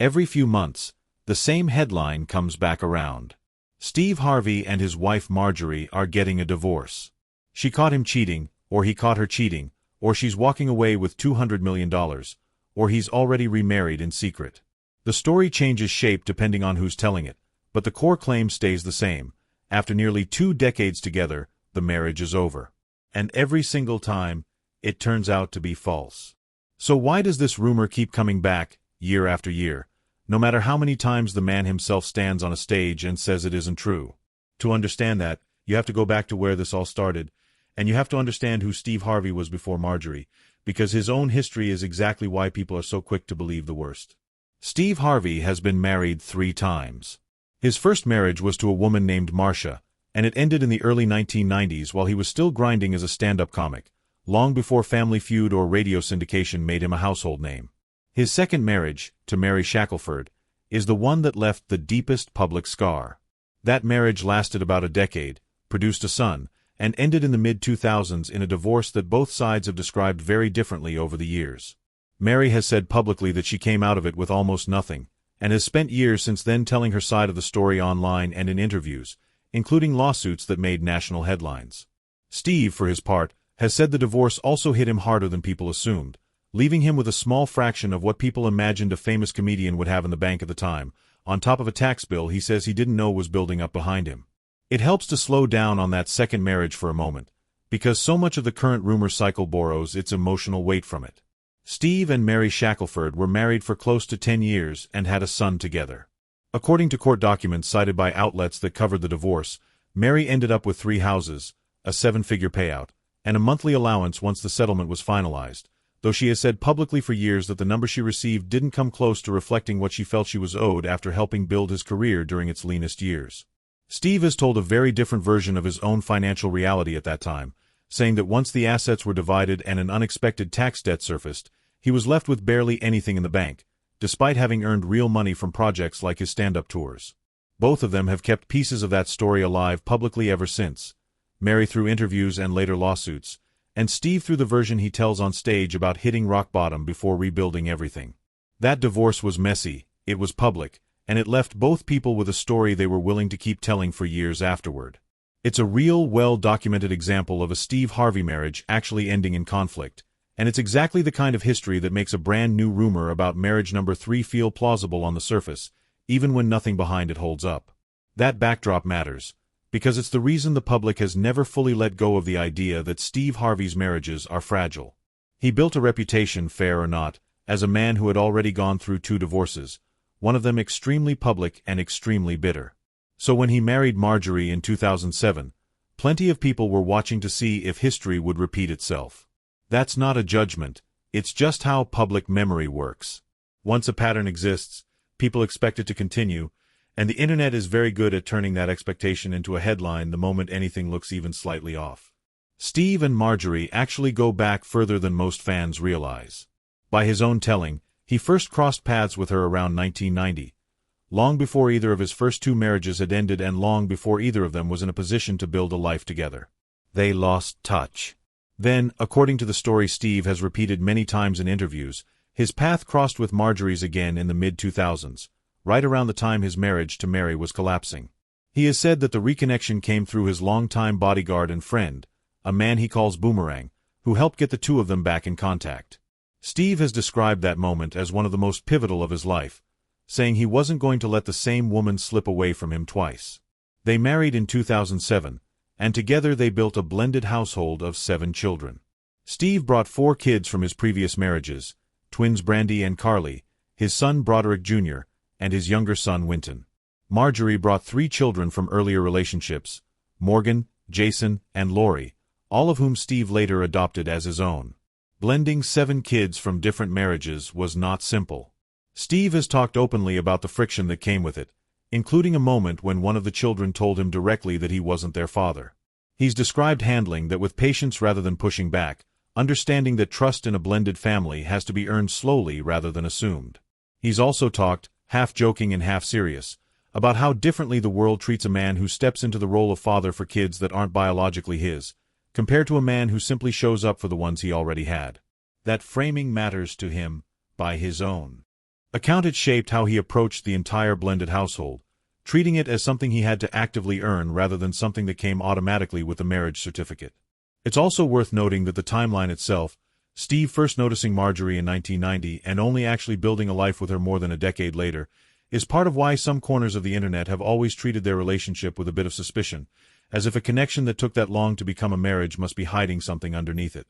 Every few months, the same headline comes back around. Steve Harvey and his wife Marjorie are getting a divorce. She caught him cheating, or he caught her cheating, or she's walking away with $200 million, or he's already remarried in secret. The story changes shape depending on who's telling it, but the core claim stays the same. After nearly 2 decades together, the marriage is over. And every single time, it turns out to be false. So why does this rumor keep coming back, year after year, no matter how many times the man himself stands on a stage and says it isn't true? To understand that, you have to go back to where this all started, and you have to understand who Steve Harvey was before Marjorie, because his own history is exactly why people are so quick to believe the worst. Steve Harvey has been married 3 times. His first marriage was to a woman named Marcia, and it ended in the early 1990s while he was still grinding as a stand-up comic, long before Family Feud or radio syndication made him a household name. His second marriage, to Mary Shackelford, is the one that left the deepest public scar. That marriage lasted about a decade, produced a son, and ended in the mid-2000s in a divorce that both sides have described very differently over the years. Mary has said publicly that she came out of it with almost nothing, and has spent years since then telling her side of the story online and in interviews, including lawsuits that made national headlines. Steve, for his part, has said the divorce also hit him harder than people assumed, leaving him with a small fraction of what people imagined a famous comedian would have in the bank at the time, on top of a tax bill he says he didn't know was building up behind him. It helps to slow down on that second marriage for a moment, because so much of the current rumor cycle borrows its emotional weight from it. Steve and Mary Shackelford were married for close to 10 years and had a son together. According to court documents cited by outlets that covered the divorce, Mary ended up with 3 houses, a 7-figure payout, and a monthly allowance once the settlement was finalized, though she has said publicly for years that the number she received didn't come close to reflecting what she felt she was owed after helping build his career during its leanest years. Steve has told a very different version of his own financial reality at that time, saying that once the assets were divided and an unexpected tax debt surfaced, he was left with barely anything in the bank, despite having earned real money from projects like his stand-up tours. Both of them have kept pieces of that story alive publicly ever since, Mary through interviews and later lawsuits, and Steve through the version he tells on stage about hitting rock bottom before rebuilding everything. That divorce was messy, it was public, and it left both people with a story they were willing to keep telling for years afterward. It's a real, well-documented example of a Steve Harvey marriage actually ending in conflict, and it's exactly the kind of history that makes a brand new rumor about marriage number 3 feel plausible on the surface, even when nothing behind it holds up. That backdrop matters, because it's the reason the public has never fully let go of the idea that Steve Harvey's marriages are fragile. He built a reputation, fair or not, as a man who had already gone through 2 divorces, one of them extremely public and extremely bitter. So when he married Marjorie in 2007, plenty of people were watching to see if history would repeat itself. That's not a judgment, it's just how public memory works. Once a pattern exists, people expect it to continue, and the internet is very good at turning that expectation into a headline the moment anything looks even slightly off. Steve and Marjorie actually go back further than most fans realize. By his own telling, he first crossed paths with her around 1990, long before either of his first 2 marriages had ended and long before either of them was in a position to build a life together. They lost touch. Then, according to the story Steve has repeated many times in interviews, his path crossed with Marjorie's again in the mid-2000s, right around the time his marriage to Mary was collapsing. He has said that the reconnection came through his longtime bodyguard and friend, a man he calls Boomerang, who helped get the 2 of them back in contact. Steve has described that moment as one of the most pivotal of his life, saying he wasn't going to let the same woman slip away from him twice. They married in 2007, and together they built a blended household of 7 children. Steve brought 4 kids from his previous marriages, twins Brandy and Carly, his son Broderick Jr., and his younger son Winton. Marjorie brought 3 children from earlier relationships, Morgan, Jason, and Lori, all of whom Steve later adopted as his own. Blending 7 kids from different marriages was not simple. Steve has talked openly about the friction that came with it, including a moment when one of the children told him directly that he wasn't their father. He's described handling that with patience rather than pushing back, understanding that trust in a blended family has to be earned slowly rather than assumed. He's also talked, half joking and half serious, about how differently the world treats a man who steps into the role of father for kids that aren't biologically his, compared to a man who simply shows up for the ones he already had. That framing matters to him, by his own Account it shaped how he approached the entire blended household, treating it as something he had to actively earn rather than something that came automatically with a marriage certificate. It's also worth noting that the timeline itself, Steve first noticing Marjorie in 1990 and only actually building a life with her more than a decade later, is part of why some corners of the internet have always treated their relationship with a bit of suspicion, as if a connection that took that long to become a marriage must be hiding something underneath it.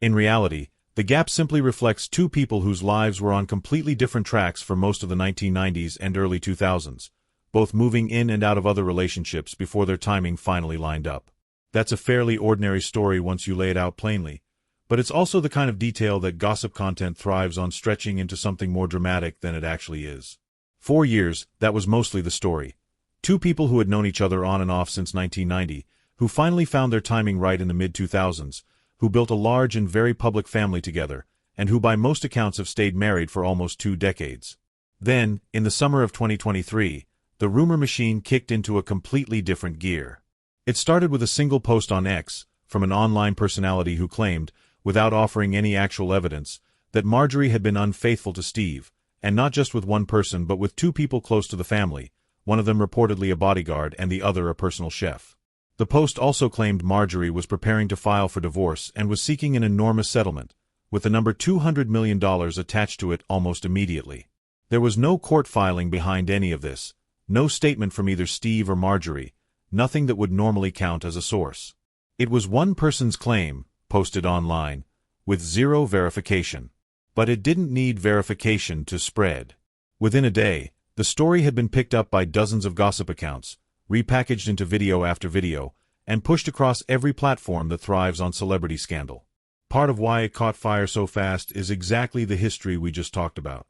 In reality, the gap simply reflects two people whose lives were on completely different tracks for most of the 1990s and early 2000s, both moving in and out of other relationships before their timing finally lined up. That's a fairly ordinary story once you lay it out plainly, but it's also the kind of detail that gossip content thrives on stretching into something more dramatic than it actually is. 4 years, that was mostly the story. Two people who had known each other on and off since 1990, who finally found their timing right in the mid-2000s, who built a large and very public family together, and who by most accounts have stayed married for almost 2 decades. Then, in the summer of 2023, the rumor machine kicked into a completely different gear. It started with a single post on X, from an online personality who claimed, without offering any actual evidence, that Marjorie had been unfaithful to Steve, and not just with one person but with 2 people close to the family, one of them reportedly a bodyguard and the other a personal chef. The post also claimed Marjorie was preparing to file for divorce and was seeking an enormous settlement, with the number $200 million attached to it almost immediately. There was no court filing behind any of this, no statement from either Steve or Marjorie, nothing that would normally count as a source. It was one person's claim, posted online, with 0 verification. But it didn't need verification to spread. Within a day, the story had been picked up by dozens of gossip accounts, repackaged into video after video, and pushed across every platform that thrives on celebrity scandal. Part of why it caught fire so fast is exactly the history we just talked about.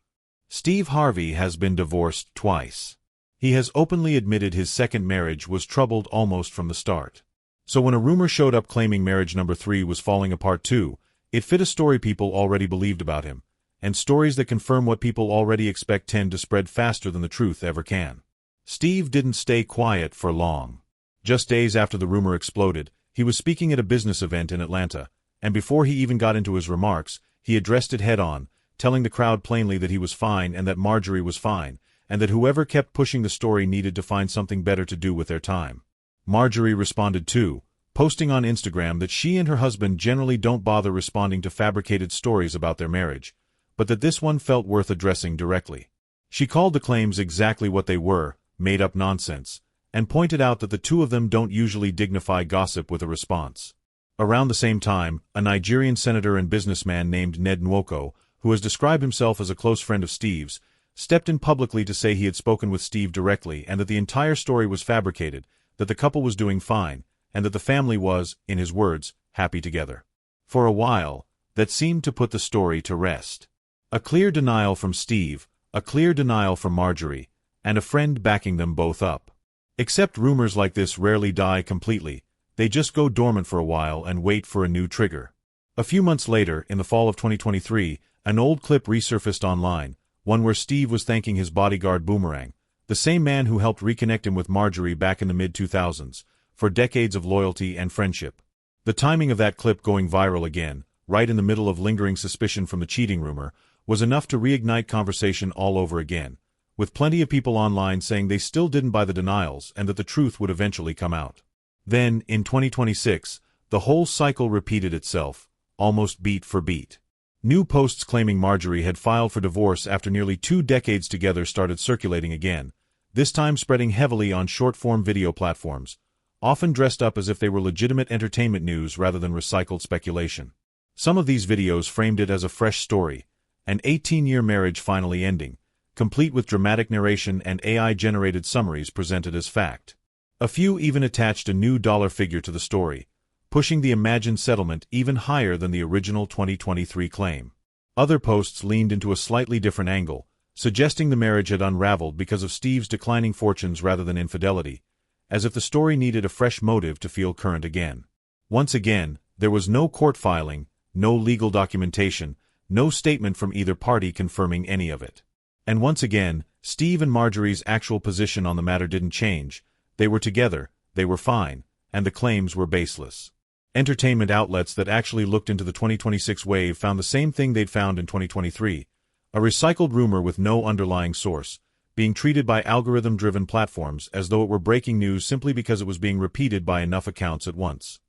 Steve Harvey has been divorced twice. He has openly admitted his second marriage was troubled almost from the start. So when a rumor showed up claiming marriage number 3 was falling apart too, it fit a story people already believed about him, and stories that confirm what people already expect tend to spread faster than the truth ever can. Steve didn't stay quiet for long. Just days after the rumor exploded, he was speaking at a business event in Atlanta, and before he even got into his remarks, he addressed it head-on, telling the crowd plainly that he was fine and that Marjorie was fine, and that whoever kept pushing the story needed to find something better to do with their time. Marjorie responded too, posting on Instagram that she and her husband generally don't bother responding to fabricated stories about their marriage, but that this one felt worth addressing directly. She called the claims exactly what they were, made-up nonsense, and pointed out that the two of them don't usually dignify gossip with a response. Around the same time, a Nigerian senator and businessman named Ned Nwoko, who has described himself as a close friend of Steve's, stepped in publicly to say he had spoken with Steve directly and that the entire story was fabricated, that the couple was doing fine, and that the family was, in his words, happy together. For a while, that seemed to put the story to rest. A clear denial from Steve, a clear denial from Marjorie, and a friend backing them both up. Except rumors like this rarely die completely, they just go dormant for a while and wait for a new trigger. A few months later, in the fall of 2023, an old clip resurfaced online, one where Steve was thanking his bodyguard Boomerang, the same man who helped reconnect him with Marjorie back in the mid-2000s, for decades of loyalty and friendship. The timing of that clip going viral again, right in the middle of lingering suspicion from the cheating rumor, was enough to reignite conversation all over again, with plenty of people online saying they still didn't buy the denials and that the truth would eventually come out. Then, in 2026, the whole cycle repeated itself, almost beat for beat. New posts claiming Marjorie had filed for divorce after nearly 2 decades together started circulating again, this time spreading heavily on short-form video platforms, often dressed up as if they were legitimate entertainment news rather than recycled speculation. Some of these videos framed it as a fresh story, an 18-year marriage finally ending, complete with dramatic narration and AI-generated summaries presented as fact. A few even attached a new dollar figure to the story, pushing the imagined settlement even higher than the original 2023 claim. Other posts leaned into a slightly different angle, suggesting the marriage had unraveled because of Steve's declining fortunes rather than infidelity, as if the story needed a fresh motive to feel current again. Once again, there was no court filing, no legal documentation, no statement from either party confirming any of it. And once again, Steve and Marjorie's actual position on the matter didn't change. They were together, they were fine, and the claims were baseless. Entertainment outlets that actually looked into the 2026 wave found the same thing they'd found in 2023, A recycled rumor with no underlying source, being treated by algorithm-driven platforms as though it were breaking news simply because it was being repeated by enough accounts at once.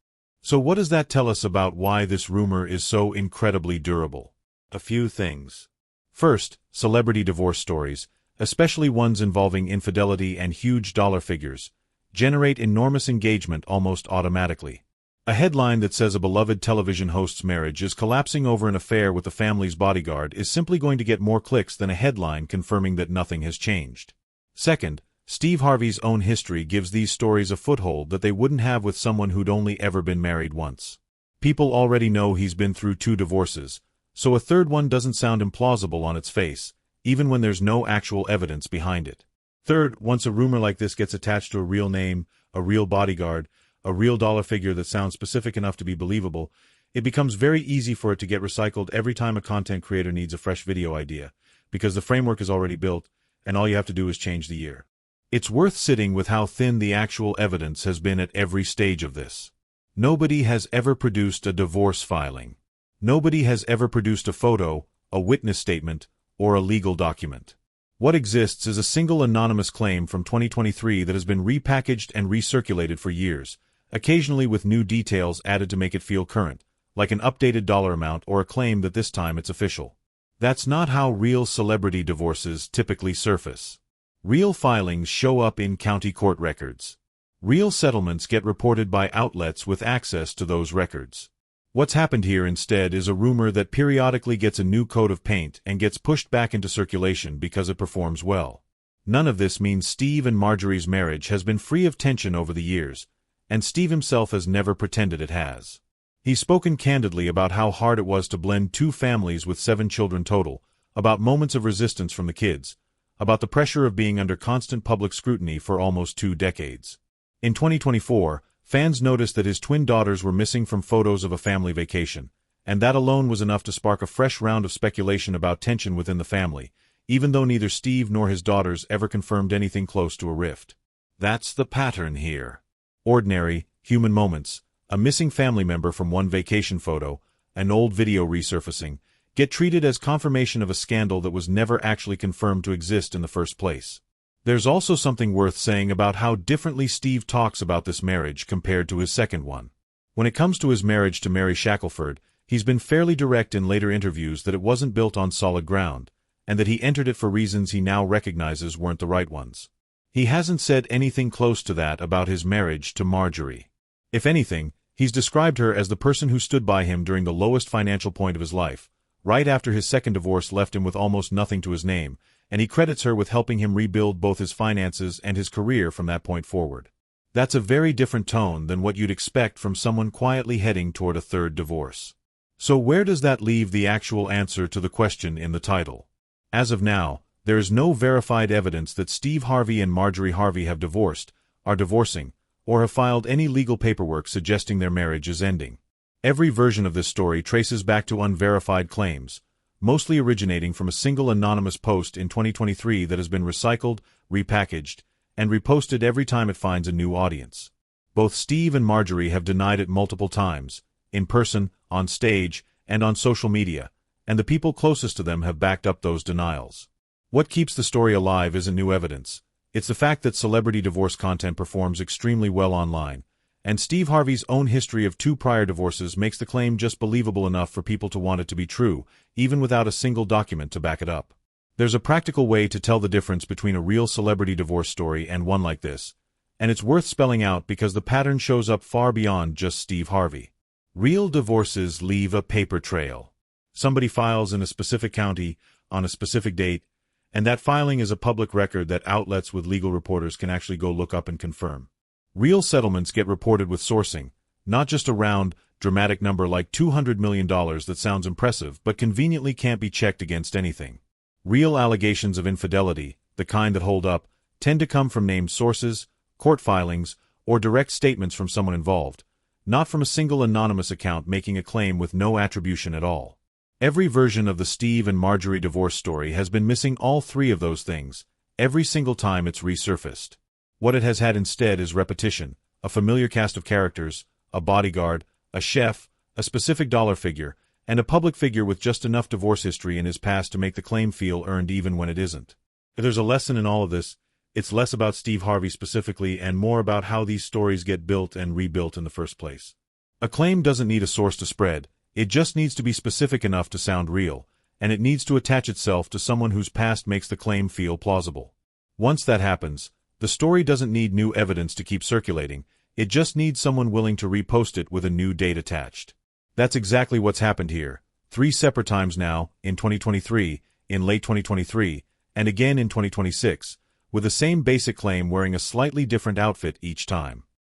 So what does that tell us about why this rumor is so incredibly durable? A few things. First, celebrity divorce stories, especially ones involving infidelity and huge dollar figures, generate enormous engagement almost automatically. A headline that says a beloved television host's marriage is collapsing over an affair with the family's bodyguard is simply going to get more clicks than a headline confirming that nothing has changed. Second, Steve Harvey's own history gives these stories a foothold that they wouldn't have with someone who'd only ever been married once. People already know he's been through 2 divorces, so a third one doesn't sound implausible on its face, even when there's no actual evidence behind it. Third, once a rumor like this gets attached to a real name, a real bodyguard, a real dollar figure that sounds specific enough to be believable, it becomes very easy for it to get recycled every time a content creator needs a fresh video idea, because the framework is already built, and all you have to do is change the year. It's worth sitting with how thin the actual evidence has been at every stage of this. Nobody has ever produced a divorce filing. Nobody has ever produced a photo, a witness statement, or a legal document. What exists is a single anonymous claim from 2023 that has been repackaged and recirculated for years, occasionally with new details added to make it feel current, like an updated dollar amount or a claim that this time it's official. That's not how real celebrity divorces typically surface. Real filings show up in county court records. Real settlements get reported by outlets with access to those records. What's happened here instead is a rumor that periodically gets a new coat of paint and gets pushed back into circulation because it performs well. None of this means Steve and Marjorie's marriage has been free of tension over the years, and Steve himself has never pretended it has. He's spoken candidly about how hard it was to blend 2 families with 7 children total, about moments of resistance from the kids, about the pressure of being under constant public scrutiny for almost 2 decades. In 2024, fans noticed that his twin daughters were missing from photos of a family vacation, and that alone was enough to spark a fresh round of speculation about tension within the family, even though neither Steve nor his daughters ever confirmed anything close to a rift. That's the pattern here. Ordinary, human moments, a missing family member from one vacation photo, an old video resurfacing, get treated as confirmation of a scandal that was never actually confirmed to exist in the first place. There's also something worth saying about how differently Steve talks about this marriage compared to his second one. When it comes to his marriage to Mary Shackelford, he's been fairly direct in later interviews that it wasn't built on solid ground, and that he entered it for reasons he now recognizes weren't the right ones. He hasn't said anything close to that about his marriage to Marjorie. If anything, he's described her as the person who stood by him during the lowest financial point of his life, right after his second divorce left him with almost nothing to his name, and he credits her with helping him rebuild both his finances and his career from that point forward. That's a very different tone than what you'd expect from someone quietly heading toward a third divorce. So where does that leave the actual answer to the question in the title? As of now, there is no verified evidence that Steve Harvey and Marjorie Harvey have divorced, are divorcing, or have filed any legal paperwork suggesting their marriage is ending. Every version of this story traces back to unverified claims, mostly originating from a single anonymous post in 2023 that has been recycled, repackaged, and reposted every time it finds a new audience. Both Steve and Marjorie have denied it multiple times, in person, on stage, and on social media, and the people closest to them have backed up those denials. What keeps the story alive isn't new evidence. It's the fact that celebrity divorce content performs extremely well online, and Steve Harvey's own history of 2 prior divorces makes the claim just believable enough for people to want it to be true, even without a single document to back it up. There's a practical way to tell the difference between a real celebrity divorce story and one like this, and it's worth spelling out because the pattern shows up far beyond just Steve Harvey. Real divorces leave a paper trail. Somebody files in a specific county, on a specific date, and that filing is a public record that outlets with legal reporters can actually go look up and confirm. Real settlements get reported with sourcing, not just a round, dramatic number like $200 million that sounds impressive but conveniently can't be checked against anything. Real allegations of infidelity, the kind that hold up, tend to come from named sources, court filings, or direct statements from someone involved, not from a single anonymous account making a claim with no attribution at all. Every version of the Steve and Marjorie divorce story has been missing all 3 of those things, every single time it's resurfaced. What it has had instead is repetition, a familiar cast of characters, a bodyguard, a chef, a specific dollar figure, and a public figure with just enough divorce history in his past to make the claim feel earned even when it isn't. If there's a lesson in all of this, it's less about Steve Harvey specifically and more about how these stories get built and rebuilt in the first place. A claim doesn't need a source to spread, it just needs to be specific enough to sound real, and it needs to attach itself to someone whose past makes the claim feel plausible. Once that happens, the story doesn't need new evidence to keep circulating, it just needs someone willing to repost it with a new date attached. That's exactly what's happened here, 3 separate times now, in 2023, in late 2023, and again in 2026, with the same basic claim wearing a slightly different outfit each time.